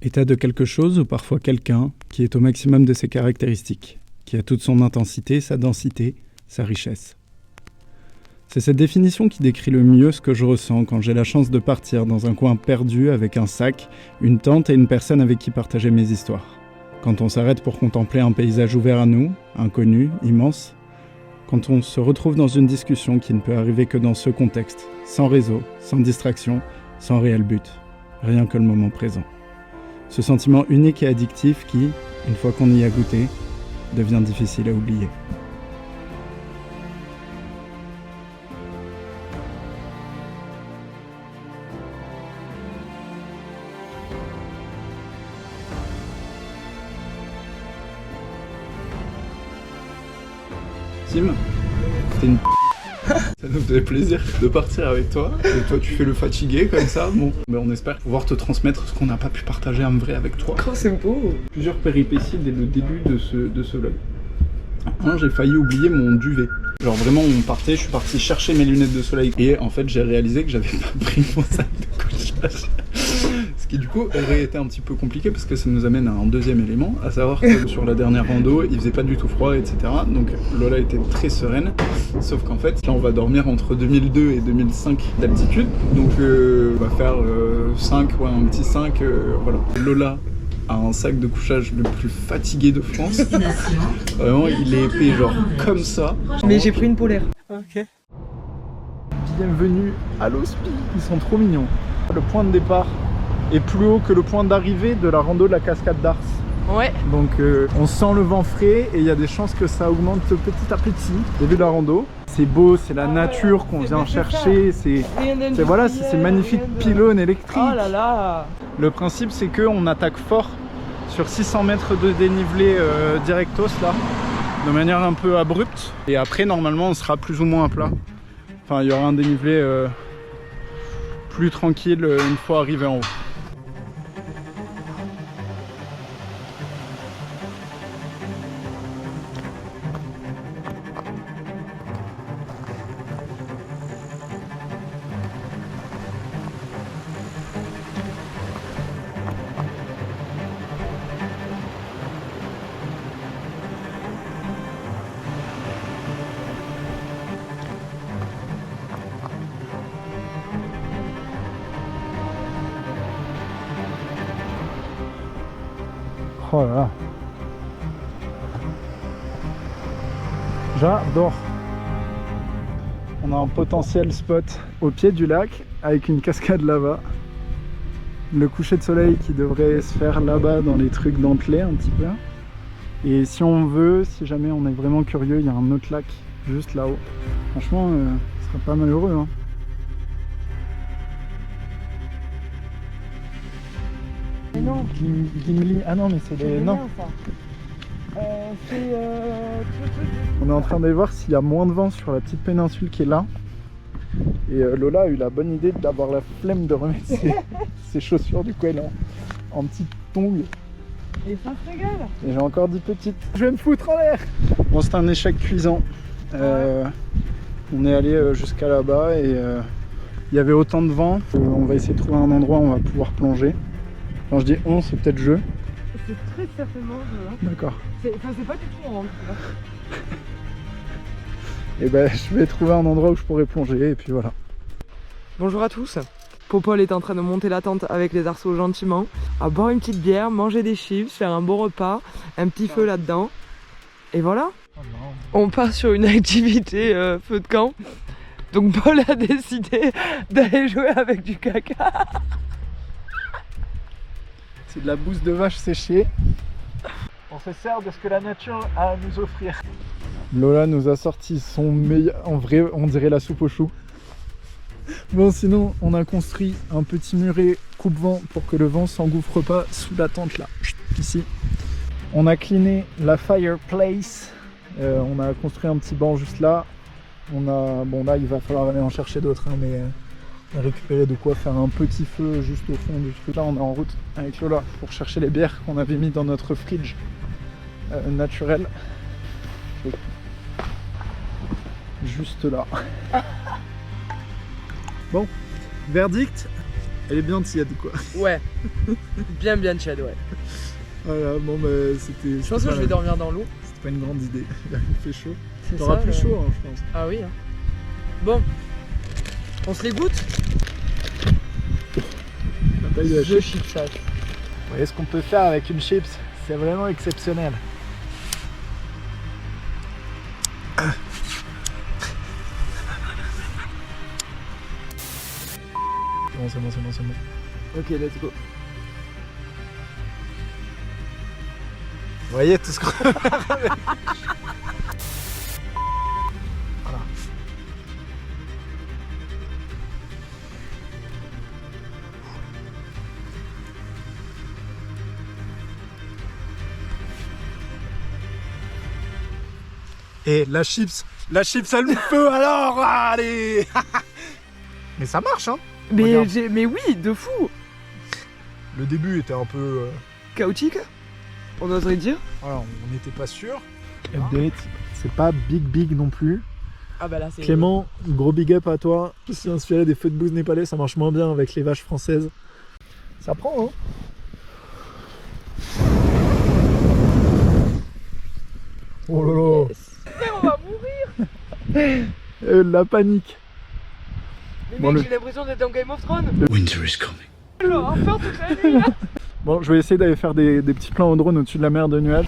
État de quelque chose ou parfois quelqu'un qui est au maximum de ses caractéristiques, qui a toute son intensité, sa densité, sa richesse. C'est cette définition qui décrit le mieux ce que je ressens quand j'ai la chance de partir dans un coin perdu avec un sac, une tente et une personne avec qui partager mes histoires. Quand on s'arrête pour contempler un paysage ouvert à nous, inconnu, immense. Quand on se retrouve dans une discussion qui ne peut arriver que dans ce contexte, sans réseau, sans distraction, sans réel but, rien que le moment présent. Ce sentiment unique et addictif qui, une fois qu'on y a goûté, devient difficile à oublier. Sim, t'es une ça nous fait plaisir de partir avec toi, et toi tu fais le fatigué comme ça, bon. Mais on espère pouvoir te transmettre ce qu'on n'a pas pu partager en vrai avec toi. Oh c'est beau. Plusieurs péripéties dès le début de ce vlog. J'ai failli oublier mon duvet. Genre vraiment on partait, je suis parti chercher mes lunettes de soleil et en fait j'ai réalisé que j'avais pas pris mon sac de couchage. Ce qui du coup aurait été un petit peu compliqué parce que ça nous amène à un deuxième élément, à savoir que sur la dernière rando il faisait pas du tout froid, etc. Donc Lola était très sereine, sauf qu'en fait là on va dormir entre 2002 et 2005 d'altitude, donc on va faire 5, ouais, un petit 5, voilà. Lola a un sac de couchage le plus fatigué de France. Vraiment il est épais genre comme ça. Mais j'ai pris une polaire. Ok. Bienvenue à l'hospi, ils sont trop mignons. Le point de départ est plus haut que le point d'arrivée de la rando de la cascade d'Ars. Ouais. Donc on sent le vent frais et il y a des chances que ça augmente petit à petit. Début de la rando, c'est beau, c'est la nature qu'on vient chercher, c'est voilà, ces magnifiques pylônes électriques. Oh là là. Le principe c'est qu'on attaque fort sur 600 mètres de dénivelé directos là, de manière un peu abrupte. Et après normalement on sera plus ou moins à plat. Enfin il y aura un dénivelé plus tranquille une fois arrivé en haut. Oh là là. J'adore. On a un potentiel spot au pied du lac avec une cascade là-bas. Le coucher de soleil qui devrait se faire là-bas dans les trucs dentelés un petit peu. Et si on veut, si jamais on est vraiment curieux, il y a un autre lac juste là-haut. Franchement, ce serait pas malheureux, hein. Mais non. Gimli. Ah non, mais c'est des nains. On est en train de voir s'il y a moins de vent sur la petite péninsule qui est là. Et Lola a eu la bonne idée d'avoir la flemme de remettre ses chaussures, du coup elle est en petite tongue. Et ça se régale. Et j'ai encore dit petite. Je vais me foutre en l'air. Bon, c'est un échec cuisant. On est allé jusqu'à là-bas et il y avait autant de vent. On va essayer de trouver un endroit où on va pouvoir plonger. Quand je dis on, c'est peut-être jeu. C'est très certainement jeu. Hein. D'accord. C'est pas du tout en tout. Et ben je vais trouver un endroit où je pourrais plonger et puis voilà. Bonjour à tous. Popol est en train de monter la tente avec les arceaux gentiment, à boire une petite bière, manger des chips, faire un bon repas, un petit feu là-dedans. Et voilà. On part sur une activité feu de camp. Donc Paul a décidé d'aller jouer avec du caca. C'est de la bouse de vache séchée. On se sert de ce que la nature a à nous offrir. Lola nous a sorti son meilleur... En vrai, on dirait la soupe aux choux. Bon, sinon, on a construit un petit muret coupe-vent pour que le vent s'engouffre pas sous la tente là, ici. On a cleané la fireplace. On a construit un petit banc juste là. Bon là, il va falloir aller en chercher d'autres, hein, mais... On a récupéré de quoi faire un petit feu juste au fond du truc. Là on est en route avec Lola pour chercher les bières qu'on avait mis dans notre fridge naturel. Juste là. Bon, verdict, Elle est bien tiède quoi. Ouais. Bien tiède, ouais. Voilà, bon bah c'était... Je pense que je vais dormir dans l'eau. C'était pas une grande idée, il fait chaud. C'est T'auras ça, plus chaud hein, je pense. Ah oui. Hein. Bon, on se les goûte. La taille de la The chips. chips ça. Vous voyez ce qu'on peut faire avec une chips, c'est vraiment exceptionnel. C'est bon. Ok, let's go. Vous voyez tout ce qu'on peut faire avec. Voilà. Et la chips allume le feu alors, allez. Mais ça marche hein. Mais oui, de fou. Le début était un peu... Chaotique, on oserait dire. Voilà, on n'était pas sûr. Update, c'est pas big non plus. Ah bah là c'est... Clément, gros big up à toi. Je suis inspiré des feux de bouse népalais, ça marche moins bien avec les vaches françaises. Ça prend hein. Oh là là. Yes. Mais on va mourir. La panique. Mais Bon, mec, j'ai l'impression d'être dans Game of Thrones. Winter is coming. Genre, enfin toute la nuit là. Bon, je vais essayer d'aller faire des petits plans au drone au-dessus de la mer de nuages.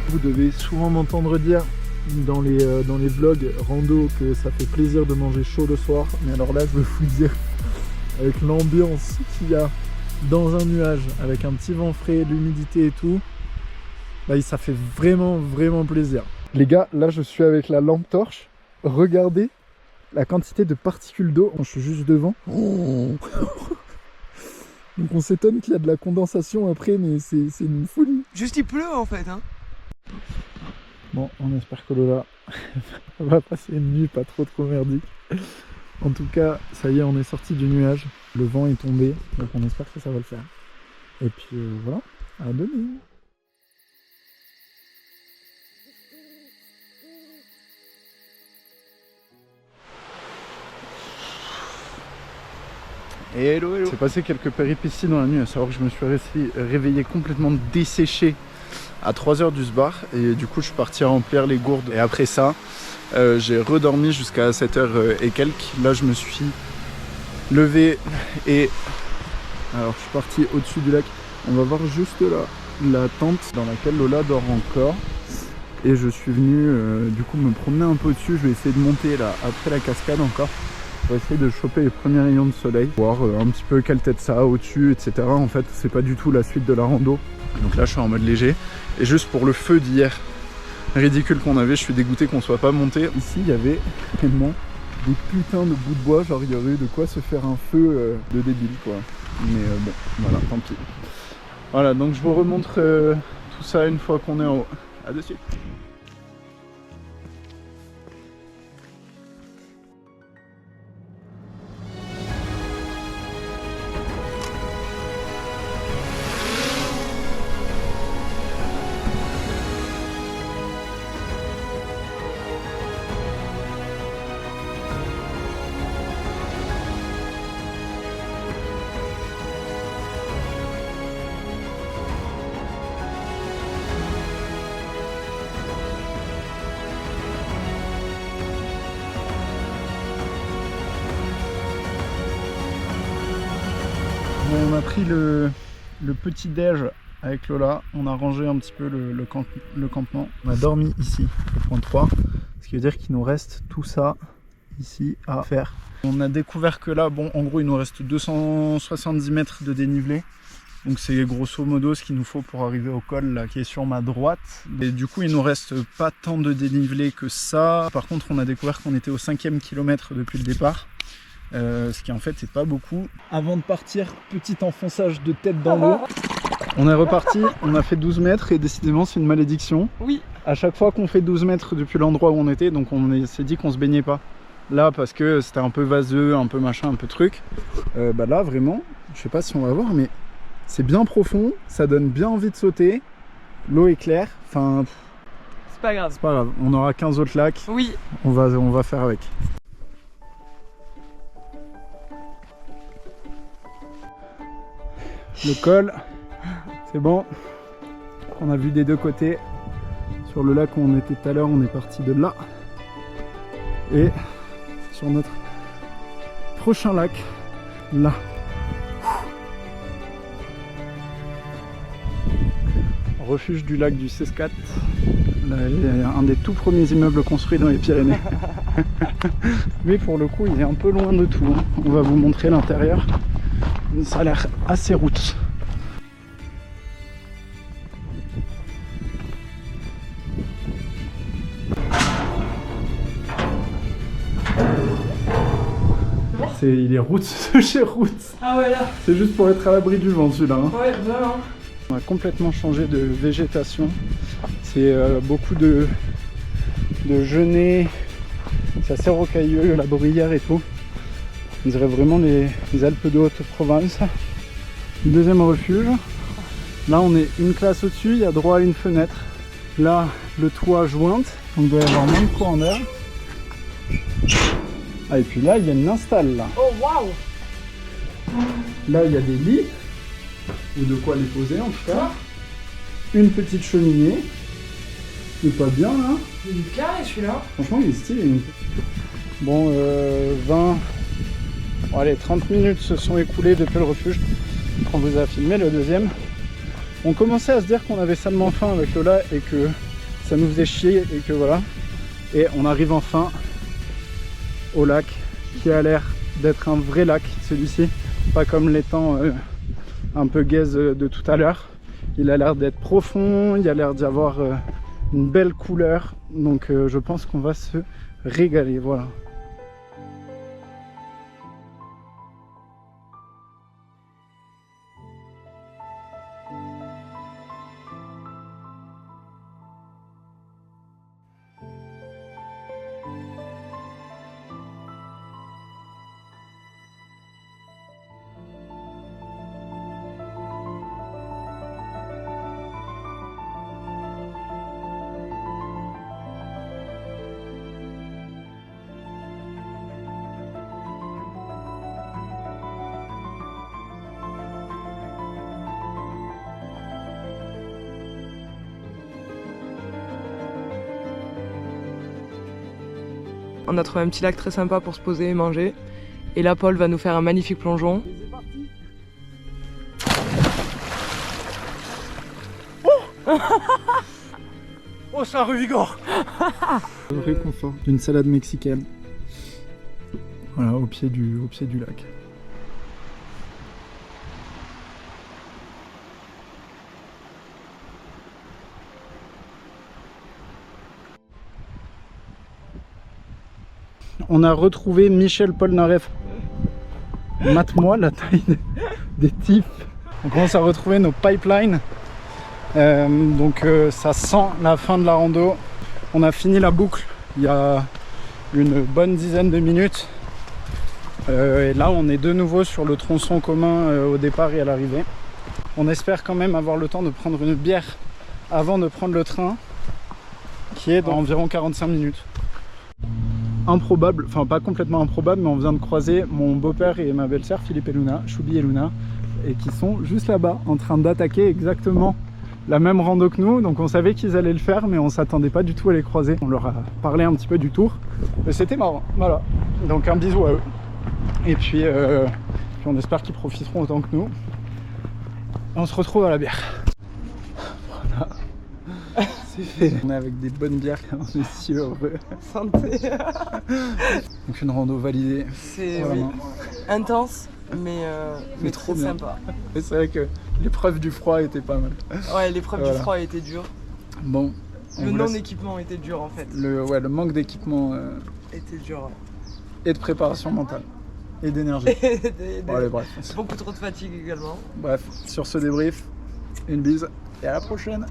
Vous devez souvent m'entendre dire dans les vlogs rando que ça fait plaisir de manger chaud le soir, mais alors là je veux vous dire, avec l'ambiance qu'il y a dans un nuage, avec un petit vent frais, l'humidité et tout, là ça fait vraiment plaisir. Les gars, là je suis avec la lampe torche, regardez la quantité de particules d'eau, je suis juste devant. Donc on s'étonne qu'il y a de la condensation après, mais c'est une folie. Juste il pleut en fait hein. Bon, on espère que Lola va passer une nuit pas trop merdique. En tout cas, ça y est, on est sorti du nuage. Le vent est tombé, donc on espère que ça va le faire. Et puis voilà, à demain. Hello. C'est passé quelques péripéties dans la nuit, à savoir que je me suis réveillé complètement desséché à 3h du sbar et du coup je suis parti remplir les gourdes et après ça j'ai redormi jusqu'à 7h et quelques. Là je me suis levé et alors je suis parti au-dessus du lac. On va voir juste là la tente dans laquelle Lola dort encore et je suis venu du coup me promener un peu au-dessus. Je vais essayer de monter là après la cascade encore pour essayer de choper les premiers rayons de soleil, voir un petit peu quelle tête ça a au-dessus, etc. En fait c'est pas du tout la suite de la rando, donc là je suis en mode léger. Et juste pour le feu d'hier ridicule qu'on avait, je suis dégoûté qu'on soit pas monté. Ici il y avait tellement des putains de bouts de bois, genre il y aurait eu de quoi se faire un feu de débile quoi. Mais bon, voilà, tant pis. Voilà, donc je vous remontre tout ça une fois qu'on est en haut. A de suite. On a pris le petit déj avec Lola, on a rangé un petit peu le campement. On a dormi ici, au point 3, ce qui veut dire qu'il nous reste tout ça ici à faire. On a découvert que là, bon, en gros, il nous reste 270 mètres de dénivelé Donc c'est grosso modo ce qu'il nous faut pour arriver au col là, qui est sur ma droite. Et du coup il nous reste pas tant de dénivelé que ça. Par contre on a découvert qu'on était au 5e kilomètre depuis le départ. Ce qui en fait c'est pas beaucoup. Avant de partir, petit enfonçage de tête dans l'eau. On est reparti, on a fait 12 mètres et décidément c'est une malédiction. Oui. À chaque fois qu'on fait 12 mètres depuis l'endroit où on était, donc on s'est dit qu'on se baignait pas. Là parce que c'était un peu vaseux, un peu machin, un peu truc. Bah là vraiment, je sais pas si on va voir mais c'est bien profond, ça donne bien envie de sauter. L'eau est claire, enfin... C'est pas grave. C'est pas grave, on aura 15 autres lacs. Oui. On va faire avec. Le col, c'est bon. On a vu des deux côtés. Sur le lac où on était tout à l'heure, on est parti de là. Et sur notre prochain lac, là. Refuge du lac du Sescat. Un des tout premiers immeubles construits dans les Pyrénées. Mais pour le coup, il est un peu loin de tout. On va vous montrer l'intérieur. Ça a l'air assez roots. Il est roots de chez Roots. Ah ouais là. C'est juste pour être à l'abri du vent celui-là. Hein. Ouais, vraiment. On a complètement changé de végétation. C'est beaucoup de genêts. C'est assez rocailleux, la bruyère et tout. On dirait vraiment les Alpes de Haute-Provence. Deuxième refuge. Là on est une classe au-dessus, il y a droit à une fenêtre. Là le toit jointe, donc il doit y avoir moins de courant d'air. Ah, et puis là il y a une install là. Oh waouh. Là il y a des lits, ou de quoi les poser en tout cas. Une petite cheminée. Il est pas bien là. Il est carré celui-là. Franchement il est stylé. Bon 20... Bon, allez, 30 minutes se sont écoulées depuis le refuge quand on vous a filmé le deuxième. On commençait à se dire qu'on avait salement faim avec Lola et que ça nous faisait chier et que voilà. Et on arrive enfin au lac qui a l'air d'être un vrai lac celui-ci, pas comme l'étang un peu gaze de tout à l'heure. Il a l'air d'être profond, il a l'air d'y avoir une belle couleur, donc je pense qu'on va se régaler, voilà. On a trouvé un petit lac très sympa pour se poser et manger. Et là, Paul va nous faire un magnifique plongeon. Oh oh, ça revigore. Le réconfort d'une salade mexicaine. Voilà, au pied du lac. On a retrouvé Michel Polnareff. Mate-moi la taille des types. On commence à retrouver nos pipelines. Donc ça sent la fin de la rando. On a fini la boucle il y a une bonne dizaine de minutes. Et là on est de nouveau sur le tronçon commun au départ et à l'arrivée. On espère quand même avoir le temps de prendre une bière avant de prendre le train, qui est dans environ 45 minutes. Improbable, enfin pas complètement improbable, mais on vient de croiser mon beau-père et ma belle-sœur Philippe et Luna, Choubi et Luna, et qui sont juste là-bas en train d'attaquer exactement la même rando que nous. Donc on savait qu'ils allaient le faire, mais on s'attendait pas du tout à les croiser. On leur a parlé un petit peu du tour, c'était marrant, voilà. Donc un bisou à eux, et puis on espère qu'ils profiteront autant que nous. On se retrouve à la bière. Voilà. C'est fait. On est avec des bonnes bières, on est si heureux. Santé. Donc une rando validée. C'est oui. intense, mais trop très bien. sympa. Et c'est vrai que l'épreuve du froid était pas mal. Ouais, l'épreuve Voilà. du froid a été dure. Bon. Le non-équipement était dur en fait. Le manque d'équipement Était dur. et de préparation mentale. Et d'énergie. Allez, bref. Beaucoup trop de fatigue également. Bref, sur ce débrief, une bise et à la prochaine.